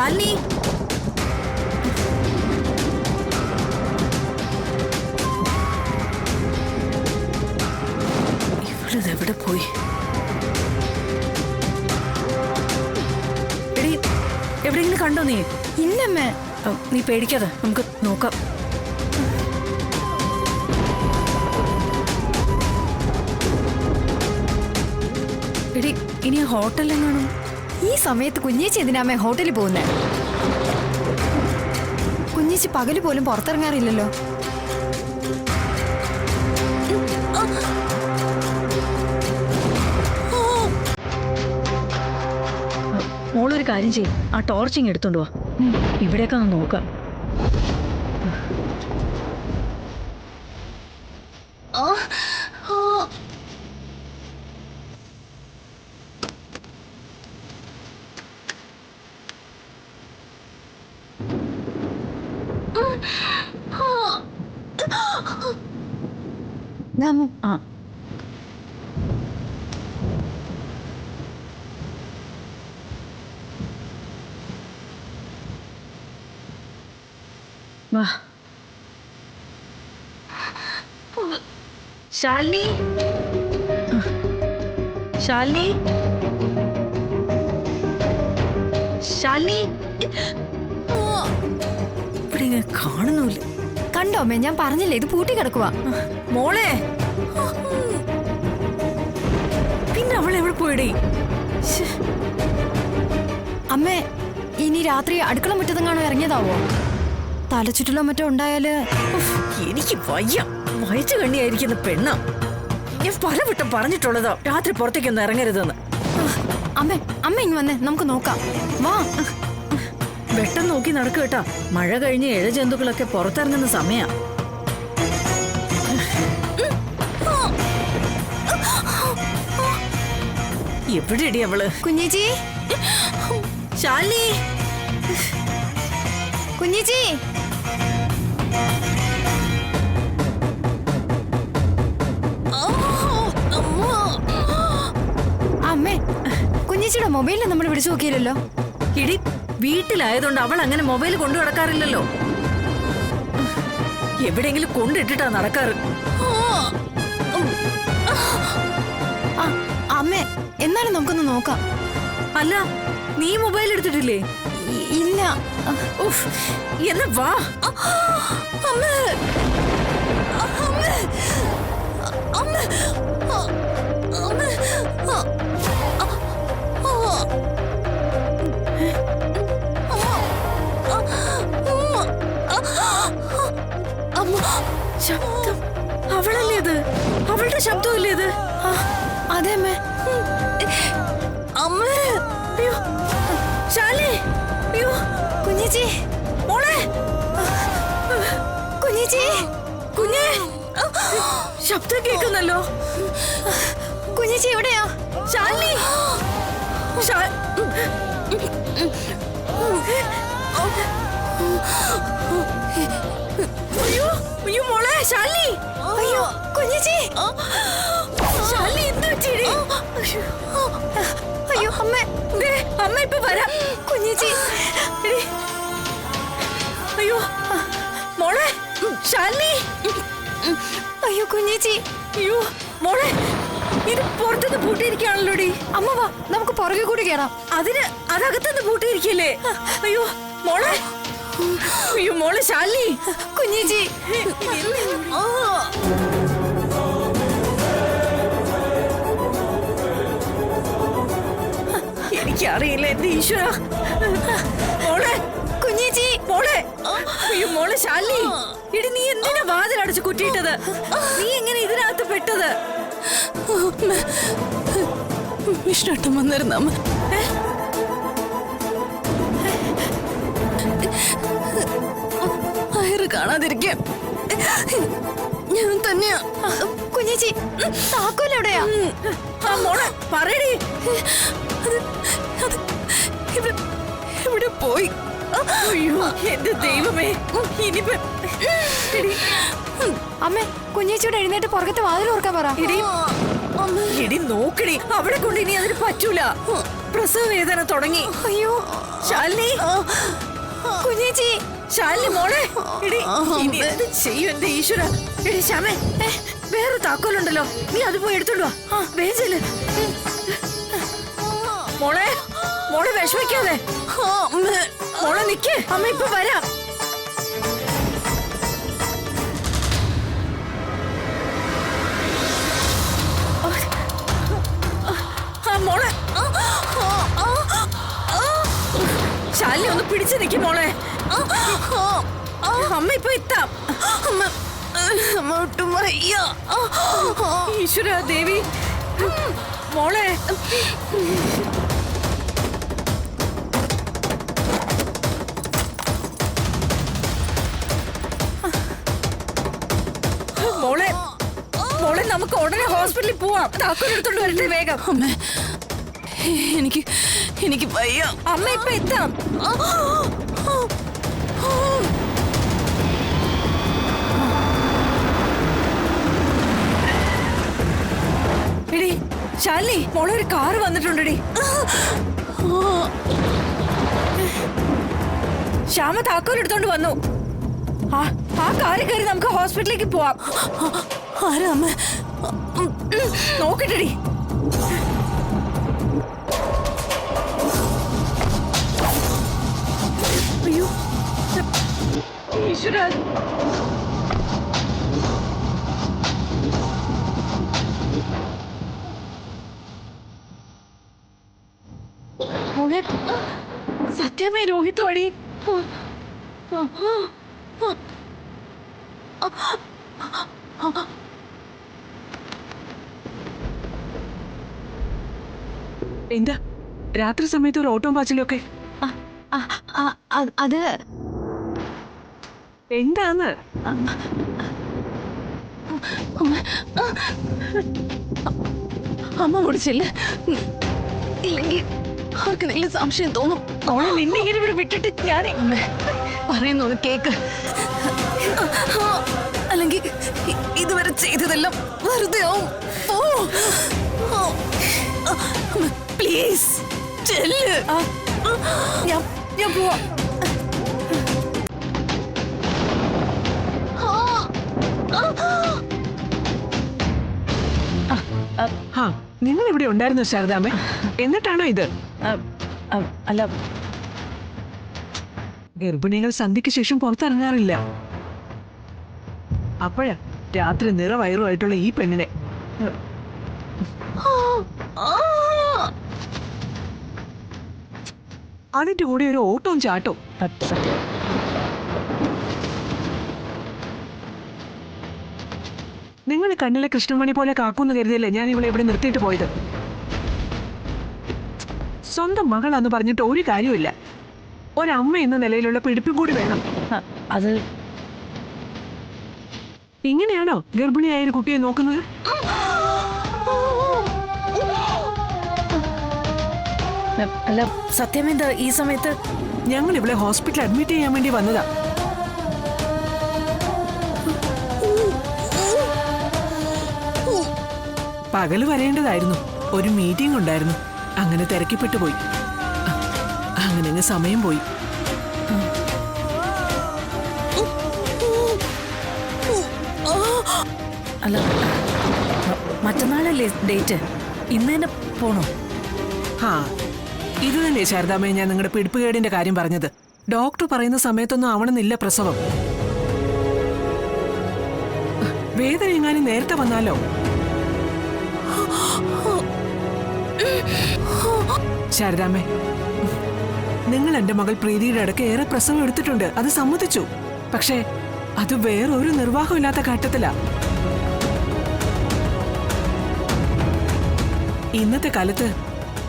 ശാലിനി ഇവളിതെവിടെ പോയി? എടി എവിടെയെങ്കിലും കണ്ടോ നീ? ഇല്ലമ്മേ. നീ പേടിക്കാതെ നമുക്ക് നോക്കാം. എടി ഇനി ഹോട്ടലിലും കാണും. ഈ സമയത്ത് കുഞ്ഞേച്ചി എന്തിനാമ്മേ ഹോട്ടലിൽ പോകുന്നേ? കുഞ്ഞേച്ചി പകല് പോലും പുറത്തിറങ്ങാറില്ലല്ലോ. മോളൊരു കാര്യം ചെയ്യും, ആ ടോർച്ചിങ് എടുത്തോണ്ട് വാ. ഇവിടെയൊക്കെ ഒന്ന് നോക്കാം. ആ വാ. ശാലിനി, ശാലിനി, ശാലിനി, ഇവിടെ ഇങ്ങനെ കാണുന്നില്ല. കണ്ടോ അമ്മേ, ഞാൻ പറഞ്ഞില്ലേ ഇത് പൂട്ടി കിടക്കുവാ. മോളെ, പിന്നെ അവൾ എവിടെ പോയിടേ? അമ്മേ, ഇനി രാത്രി അടുക്കള മുറ്റത്തെങ്ങാണോ ഇറങ്ങിയതാവോ? തലച്ചുറ്റലോ മറ്റോ ഉണ്ടായാല്? എനിക്ക് വയ്യ. വയച്ചു കണ്ണിയായിരിക്കുന്ന പെണ്ണ. ഞാൻ പലവട്ടം പറഞ്ഞിട്ടുള്ളതാ രാത്രി പുറത്തേക്കൊന്നും ഇറങ്ങരുതെന്ന്. അമ്മേ, അമ്മ ഇങ്ങ് വന്നേ, നമുക്ക് നോക്കാം. വാ. വെട്ടം നോക്കി നടക്കുക കേട്ടാ. മഴ കഴിഞ്ഞ് ഇഴജന്തുക്കളൊക്കെ പുറത്തിറങ്ങുന്ന സമയാ. എവിടെയടി അവള്? കുഞ്ഞേച്ചി, ശാലിനി, കുഞ്ഞേച്ചി. അമ്മേ, കുഞ്ഞേച്ചിയുടെ മൊബൈലിൽ നമ്മൾ വിളിച്ചു നോക്കിയില്ലല്ലോ. ഇടി, വീട്ടിലായതുകൊണ്ട് അവൾ അങ്ങനെ മൊബൈൽ കൊണ്ടു നടക്കാറില്ലല്ലോ. എവിടെയെങ്കിലും കൊണ്ടിട്ടിട്ടാ നടക്കാറ്. അമ്മേ, എന്നാലും നമുക്കൊന്ന് നോക്കാം. അല്ല, നീ മൊബൈൽ എടുത്തിട്ടില്ലേ? ഇല്ല. എന്നാ വാ. അമ്മേ, അമ്മേ, അമ്മേ, അമ്മേ. ശബ്ദം അവളല്ലേ ഇത്? അവളുടെ ശബ്ദമല്ലേ ഇത്? അതെ അമ്മേ. അമ്മേ, അയ്യോ ശാലി, അയ്യോ കുഞ്ഞേച്ചി, മോളെ, കുഞ്ഞേച്ചി, കുഞ്ഞേ, ശബ്ദം കേൾക്കുന്നല്ലോ. കുഞ്ഞേച്ചി എവിടെയാ? ശാലിനി, അയ്യോ അയ്യോ മോളെ, ശാലിനി, അയ്യോ കുഞ്ഞേച്ചി, ശാലിനി എന്ത് പറ്റിയടി? അയ്യോ അമ്മ, അമ്മ ഇപ്പൊ വരാം. കുഞ്ഞേച്ചി, അയ്യോ മോളെ, ശാലിനി, അയ്യോ കുഞ്ഞേച്ചി, അയ്യോ മോളെ, ഇത് പുറത്തുനിന്ന് പൂട്ടിയിരിക്കുകയാണല്ലോടി. അമ്മ വാ, നമുക്ക് പുറകെ കൂടി കയറാം. അതകത്തുനിന്ന് പൂട്ടിയിരിക്കല്ലേ? അയ്യോ മോളെ, അയ്യോ മോളെ, ശാലിനി, കുഞ്ഞേച്ചി. എനിക്കറിയില്ല എന്റെ ഈശ്വര. മോളെ, കുഞ്ഞേച്ചി, മോളെ, അയ്യോ മോളെ ശാലിനി, ഇടി നീ എന്തിനാ വാതിലടച്ച് കുറ്റിയിട്ടത്? നീ എങ്ങനെ ഇതിനകത്ത് പെട്ടത്? വിഷ്ണുട്ടം വന്നിരുന്ന അമ്മ. അയറ് കാണാതിരിക്കാൻ ഞാൻ തന്നെയാ. കുഞ്ഞേച്ചി, താക്കോലെവിടെയാ? മോളെ പറയടി. ഇവിടെ പോയി. അയ്യോ എന്റെ ദൈവമേ ഇനിയിപ്പോ എടി, അമ്മേ കുഞ്ഞേച്ചിയോട് എഴുന്നേറ്റ് പുറകത്തെ വാതിൽ ഓർക്കാൻ പറ. എടി, എടി നോക്കടി അവിടെ കൊണ്ട് ഇനി അതിന് പറ്റൂല. പ്രസവ വേദന തുടങ്ങി. അയ്യോ ശാലിനി കുഞ്ഞേച്ചി. ശാലിനി മോളെ എടി ഇനി എന്ത് ചെയ്യും എന്റെ ഈശ്വര. എടി ശ്യാമേ വേറെ താക്കോലുണ്ടല്ലോ, നീ അത് പോയി എടുത്തോണ്ട് വാ. വേജല് മോളെ, മോളെ വിഷമിക്കാതെ. മോളെ നിക്ക്, അമ്മ ഇപ്പൊ വരാം. മോളെ ശാലിനി ഒന്ന് പിടിച്ചു നിൽക്കും മോളെ. അമ്മ ഇപ്പൊ എത്താം. ഒട്ടും വയ്യ. ഈശ്വര ദേവി മോളെ. മോളെ മോളെ നമുക്ക് ഉടനെ ഹോസ്പിറ്റലിൽ പോവാം. താക്കോൽ എടുത്തോണ്ട് വരട്ടെ വേഗം. അമ്മേ എനിക്ക് വയ്യ. അമ്മ ഇപ്പൊ എത്താം. എടി ശാലിനി മോളെ ഒരു കാറ് വന്നിട്ടുണ്ടെടി. ശ്യാമ താക്കോൽ എടുത്തോണ്ട് വന്നു. ആ കാറിൽ കയറി നമുക്ക് ഹോസ്പിറ്റലിലേക്ക് പോവാം. ആരാ അമ്മ? നോക്കട്ടെടി. അയ്യോ ഈശ്വര. സത്യമേ രോഹിത് വഴി. എന്താ രാത്രി സമയത്ത് ഒരു ഓട്ടോ പാച്ചിലൊക്കെ അത് എന്താന്ന്? അമ്മ കുടിച്ചില്ല, ഇല്ലെങ്കിൽ അവർക്ക് നല്ല സംശയം തോന്നും. അവളെ നിന്നെ ഇങ്ങനെ ഇവിടെ വിട്ടിട്ട് ഞാൻ പറയുന്നത് കേക്ക്. അല്ലെങ്കിൽ ഇതുവരെ ചെയ്തതെല്ലാം വെറുതെ ആവും. പ്ലീസ് ചെല്ല്. ഞാൻ പോവാ. നിങ്ങൾ ഇവിടെ ഉണ്ടായിരുന്നു ശാരദാമ്മേ, എന്നിട്ടാണോ ഇത്? അല്ല ഗർഭിണികൾ സന്ധ്യയ്ക്ക് ശേഷം പുറത്തിറങ്ങാറില്ല. അപ്പോഴാ രാത്രി നിറവയറുമായിട്ടുള്ള ഈ പെണ്ണിനെ. അതിന്റെ കൂടെ ഒരു ഓട്ടവും ചാട്ടവും. സത്യം. നിങ്ങൾ കണ്ണിലെ കൃഷ്ണമണി പോലെ കാക്കൂന്ന് കരുതിയല്ലേ ഞാൻ ഇവിടെ ഇവിടെ നിർത്തിയിട്ട് പോയത്. സ്വന്തം മകളാന്ന് പറഞ്ഞിട്ട് ഒരു കാര്യമില്ല. ഒരമ്മ എന്ന നിലയിലുള്ള പിടിപ്പും കൂടി വേണം. അത് ഇങ്ങനെയാണോ ഗർഭിണിയായ ഒരു കുട്ടിയെ നോക്കുന്നത്? അല്ല സത്യമെന്താ ഈ സമയത്ത്? ഞങ്ങൾ ഇവിടെ ഹോസ്പിറ്റലിൽ അഡ്മിറ്റ് ചെയ്യാൻ വേണ്ടി വന്നതാ. പകല് വരേണ്ടതായിരുന്നു, ഒരു മീറ്റിംഗ് ഉണ്ടായിരുന്നു, അങ്ങനെ തിരക്കിപ്പെട്ടു പോയി. അങ്ങനെ സമയം പോയി. അല്ല മറ്റന്നാളല്ലേ ഡേറ്റ്? ഇന്ന് തന്നെ പോണോ? ഇത് തന്നെ ശാരദാമ്മയെ ഞാൻ നിങ്ങളുടെ പിടിപ്പുകേടിന്റെ കാര്യം പറഞ്ഞത്. ഡോക്ടർ പറയുന്ന സമയത്തൊന്നും ആവണമെന്നില്ല പ്രസവം. വേദന എങ്ങാനും നേരത്തെ വന്നാലോ? ശാരദാമ്മേ, നിങ്ങൾ എന്റെ മകൾ പ്രീതിയുടെ ഇടയ്ക്ക് ഏറെ പ്രസവം എടുത്തിട്ടുണ്ട്, അത് സമ്മതിച്ചു. പക്ഷേ അത് വേറൊരു നിർവാഹമില്ലാത്ത ഘട്ടത്തിലാ. ഇന്നത്തെ കാലത്ത്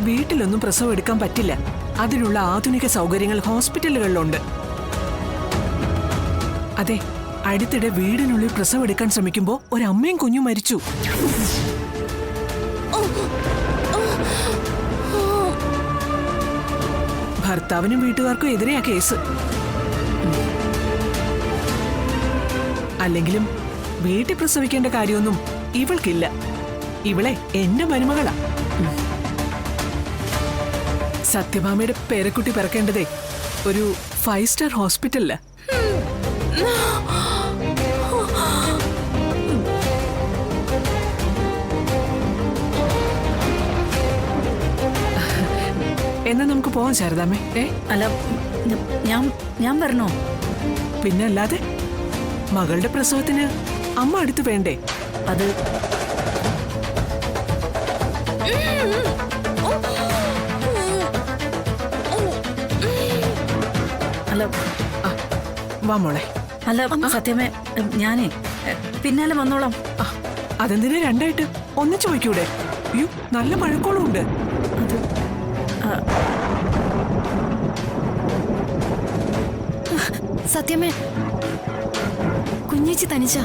വീട്ടിലൊന്നും പ്രസവം എടുക്കാൻ പറ്റില്ല. അതിനുള്ള ആധുനിക സൗകര്യങ്ങൾ ഹോസ്പിറ്റലുകളിലുണ്ട്. അതെ, അടുത്തിടെ വീടിനുള്ളിൽ പ്രസവം എടുക്കാൻ ശ്രമിക്കുമ്പോ ഒരമ്മയും കുഞ്ഞും മരിച്ചു. ഭർത്താവിനും വീട്ടുകാർക്കും എതിരെയാ കേസ്. അല്ലെങ്കിലും വീട്ടിൽ പ്രസവിക്കേണ്ട കാര്യമൊന്നും ഇവൾക്കില്ല. ഇവളെ എന്റെ മരുമകളാ. സത്യഭാമയുടെ പേരക്കുട്ടി പിറക്കേണ്ടതേ ഒരു 5 സ്റ്റാർ ഹോസ്പിറ്റലില്ല. എന്നാ നമുക്ക് പോവാം ശാരദാമ്മേ. അല്ല ഞാൻ വരണോ? പിന്നെ അല്ലാതെ മകളുടെ പ്രസവത്തിന് അമ്മ അടുത്ത് വേണ്ടേ? അത് അല്ല വാ മോളെ. അല്ല സത്യമേ, ഞാനേ പിന്നാലെ വന്നോളാം. അതെന്തിനാ രണ്ടായിട്ട് ഒന്നിച്ചു വയ്ക്കൂടെ? അയ്യോ, നല്ല മഴക്കോളും ഉണ്ട്. സത്യമേ, കുഞ്ഞേച്ചി തനിച്ച?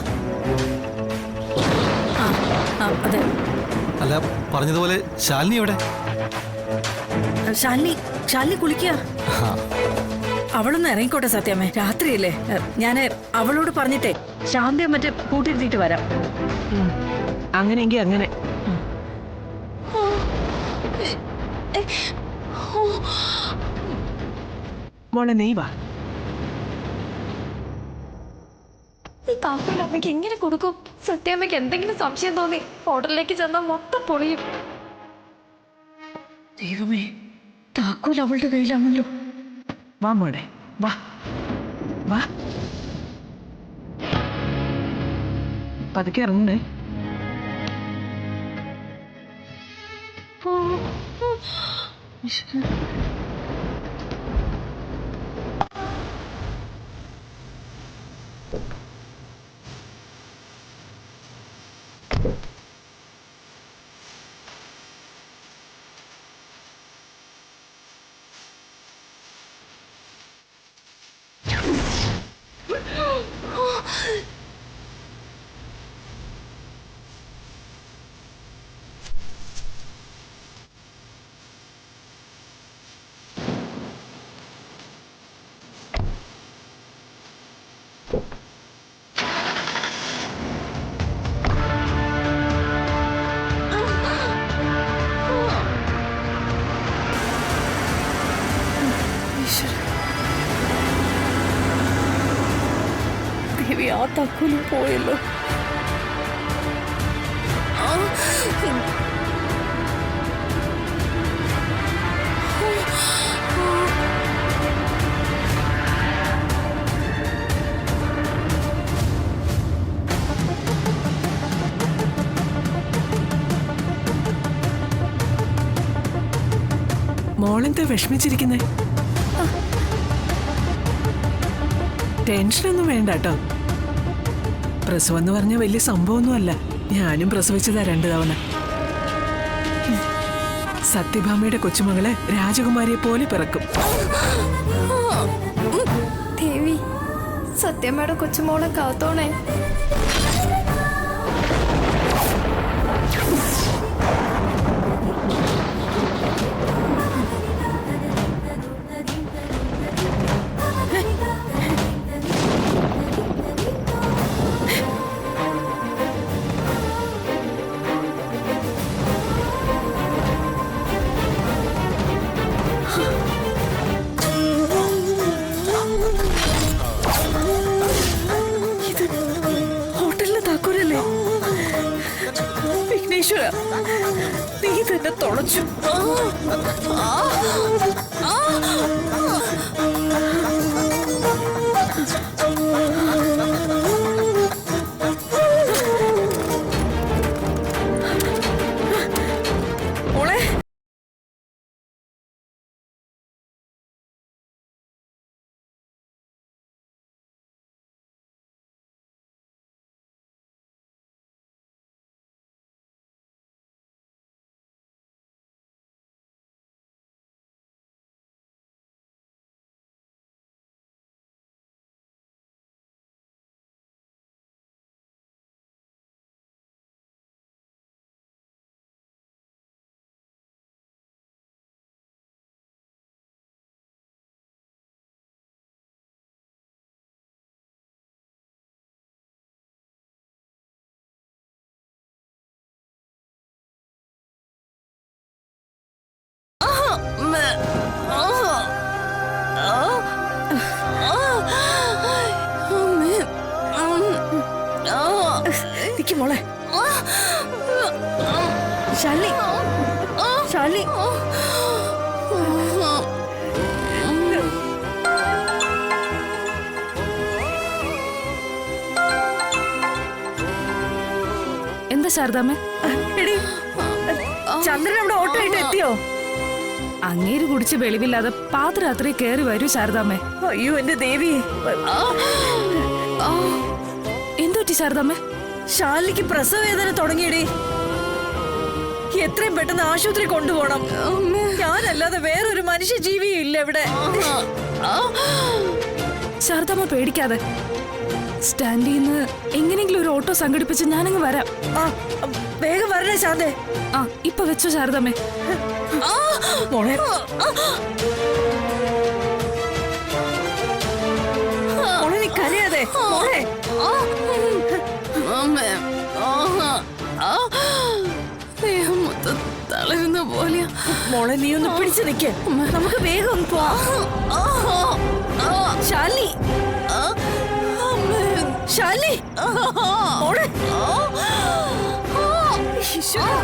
അതെ. അല്ല, പറഞ്ഞതുപോലെ ശാലിനി എവിടെ? ശാലിനി കുളിക്കുക. അവളൊന്ന് ഇറങ്ങിക്കോട്ടെ സത്യമേ, രാത്രിയല്ലേ. ഞാന് അവളോട് പറഞ്ഞിട്ടേ ശാന്തിയെ മറ്റേ കൂട്ടിരുത്തിയിട്ട് വരാം. അങ്ങനെയെങ്കിൽ അങ്ങനെ. മോളെ നീ വാ. താക്കോൽ അമ്മയ്ക്ക് എങ്ങനെ കൊടുക്കും? സത്യാമ്മയ്ക്ക് എന്തെങ്കിലും സംശയം തോന്നി ഹോട്ടലിലേക്ക് ചെന്നാൽ മൊത്തം പൊളിയും. ദൈവമേ, താക്കോൽ അവളുടെ കയ്യിലാണല്ലോ. വാ മോളെ, വാ വാ. പതുക്കെ ഇറങ്ങണ്ടേ. ദേവി, ആ താക്കോലും പോയല്ലോ. മോളെന്താ വിഷമിച്ചിരിക്കുന്നേ? ടെൻഷനൊന്നും വേണ്ട കേട്ടോ. പ്രസവം എന്ന് പറഞ്ഞ വലിയ സംഭവമൊന്നുമല്ല. ഞാനും പ്രസവിച്ചതാ 2 തവണ. സത്യഭാമയുടെ കൊച്ചുമകള് രാജകുമാരിയെ പോലെ പിറക്കും. ദേവി, സത്യമ്മയുടെ കൊച്ചുമോളെ കാത്തോണേ. വിഘ്നേശ്വര, നീ തന്നെ തുളച്ചു. ശാലിനി ശാലിനി എന്താ ശാരദാമ്മേ? എടി ചന്ദ്രൻ അവിടെ ഓട്ടോ ആയിട്ട് എത്തിയോ? അങ്ങേര് കുടിച്ച് വെളിവില്ലാതെ പാതിരാത്രി കേറി വരൂ ശാരദാമ്മേ. അയ്യോ എന്റെ ദേവി, എന്തുപറ്റി ശാരദാമ്മേ? ശാലിനിക്ക് പ്രസവവേദന തുടങ്ങിയടി. എത്രയും പെട്ടെന്ന് ആശുപത്രി കൊണ്ടുപോകണം. ഞാനല്ലാതെ വേറൊരു മനുഷ്യ ജീവിയും ഇല്ല ഇവിടെ. ശാരദാമ്മ പേടിക്കാതെ, സ്റ്റാൻഡിൽ നിന്ന് എങ്ങനെയെങ്കിലും ഒരു ഓട്ടോ സംഘടിപ്പിച്ച് ഞാനങ്ങ് വരാം. ആ, വേഗം വരണേ ശാന്തേ. ആ ഇപ്പൊ വെച്ചോ ശാരദാമ്മേ. മോളെ മോളെ നീ കരയാതെ മോളെ. തളരുന്ന പോലെയാ. മോളെ നീ ഒന്ന് പിടിച്ചു നിക്ക്, നമുക്ക് വേഗം ഒന്ന് പോവാം. ശാലിനി ശാലിനി മോളെ. ഈശ്വരാ.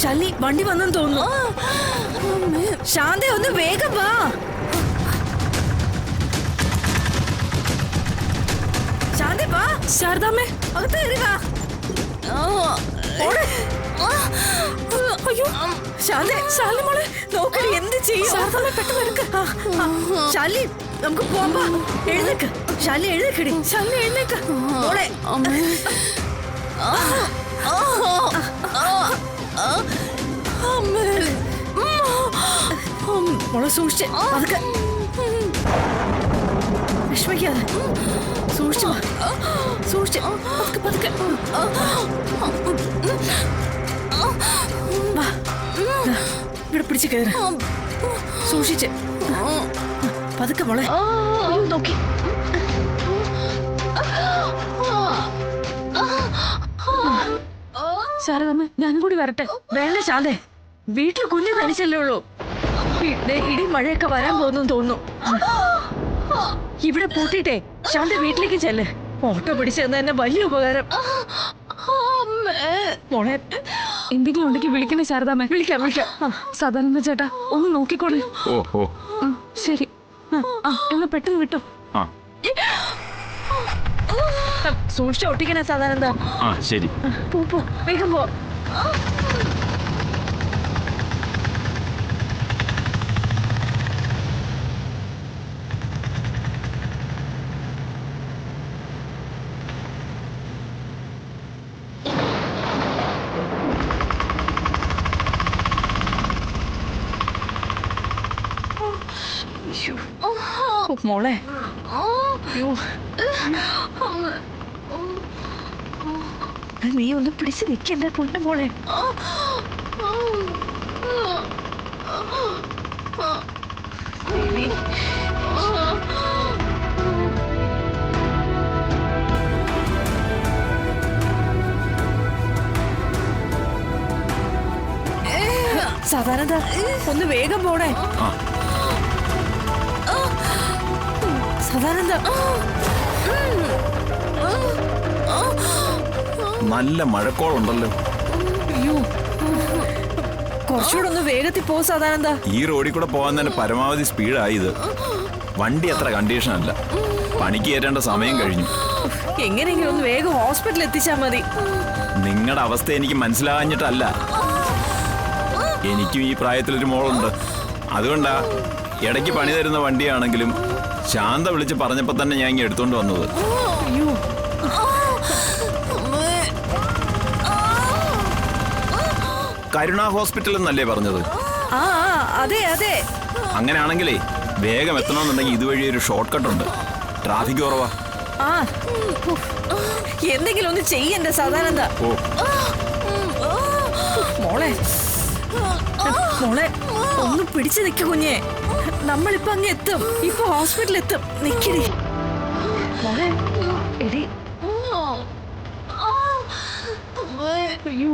ശാലിനി വണ്ടി വന്നെന്ന് തോന്നുന്നു. ശാന്ത ഒന്ന് വേഗം വാ. ശാന്ത വാ. ശാരദാമ്മേ, അകത്ത് കയറി വാ. അയ്യോ ശാന്ത, ശാലിനി മോളെ നോക്കടി, എന്ത് ചെയ്യും? ശാരദാമ്മേ പെട്ടെന്ന് എടുക്ക. ശാലിനി നമുക്ക് പോവാ. എഴുന്നേക്ക് ശാലിനി, എഴുന്നേക്കടി. ശാലിനി എഴുന്നേക്ക മോളെ. മോളെ സൂക്ഷിച്ച് പതുക്കെ, വിഷമിക്കാതെ സൂക്ഷിച്ചു സൂക്ഷിച്ച് പതുക്കെ പതുക്കെ. വാ, ഇവിടെ പിടിച്ച് കയറി സൂക്ഷിച്ച് പതുക്കെ മോളെ. നോക്കി ശാരദാമ്മേ, ഞാനും കൂടി വരട്ടെ? വേണ്ട ശാന്തേ, വീട്ടിൽ കുഞ്ഞു തനിച്ചല്ലേ ഉള്ളൂ. ഇടി മഴയൊക്കെ വരാൻ പോകുന്നു തോന്നുന്നു. ഇവിടെ പൂട്ടിയിട്ടേ ശാന്ത വീട്ടിലേക്ക് ചെല്ല്. ഓട്ടോ പിടിച്ചു തന്ന തന്നെ വലിയ ഉപകാരം. മോളെ എന്തെങ്കിലും ഉണ്ടെങ്കിൽ വിളിക്കണേ ശാരദാമ്മേ. വിളിക്കാം വിളിക്കാം. സദാനന്ദ ചേട്ടാ ഒന്ന് നോക്കിക്കോളൂ. ഓഹോ, ശരി. എന്നാ പെട്ടെന്ന് വിട്ടോ. സൂക്ഷിച്ച് ഒട്ടിക്കണേ സാധാരണ. ആ ശരി. പോ വേഗം പോ. മോളെ നീ ഒന്ന് പിടിച്ച് നിൽക്കണ്ട പൊന്നു മോളെ. സാധാരണ ഒന്ന് വേഗം പോണേ. സാധാരണ നല്ല മഴക്കോളുണ്ടല്ലോ. അയ്യോ, കുറച്ചുകൂടെ ഒന്ന് വേഗത്തിൽ പോ സാധാരണ. ഈ റോഡിൽ കൂടെ പോകാൻ തന്നെ പരമാവധി സ്പീഡായത്. വണ്ടി അത്ര കണ്ടീഷൻ അല്ല. പണിക്ക് കയറ്റേണ്ട സമയം കഴിഞ്ഞു. എങ്ങനെയെങ്കിലും ഒന്ന് വേഗം ഹോസ്പിറ്റലിൽ എത്തിച്ചാ മതി. നിങ്ങളുടെ അവസ്ഥ എനിക്ക് മനസ്സിലാകാഞ്ഞിട്ടല്ല. എനിക്കും ഈ പ്രായത്തിലൊരു മോളുണ്ട്. അതുകൊണ്ടാ ഇടയ്ക്ക് പണി തരുന്ന വണ്ടിയാണെങ്കിലും ശാന്ത വിളിച്ച് പറഞ്ഞപ്പോ തന്നെ ഞാൻ ഇങ്ങനെ എടുത്തോണ്ട് വന്നത്. അയ്യോ, കരുണ ഹോസ്പിറ്റൽ എന്നല്ലേ പറഞ്ഞത്? ആ അതെ അതെ. അങ്ങനെയാണെങ്കിലേ വേഗം എത്തണമെന്നുണ്ടെങ്കിൽ ഇതുവഴി ഒരു ഷോർട്ട് കട്ട് ഉണ്ട്. ട്രാഫിക് കുറവാ. ആ ഉഫ്. എന്തെങ്കിലും ഒന്ന് ചെയ്യണ്ട സദാനന്ദ. ഓ മോളെ മോളെ ഒന്ന് പിടിച്ചു നിക്ക കുഞ്ഞെ. നമ്മളിപ്പോ അങ്ങ് എത്തും. ഇപ്പൊ ഹോസ്പിറ്റലിൽ എത്തും. നിക്കടി മോളെ. എടി അയ്യോ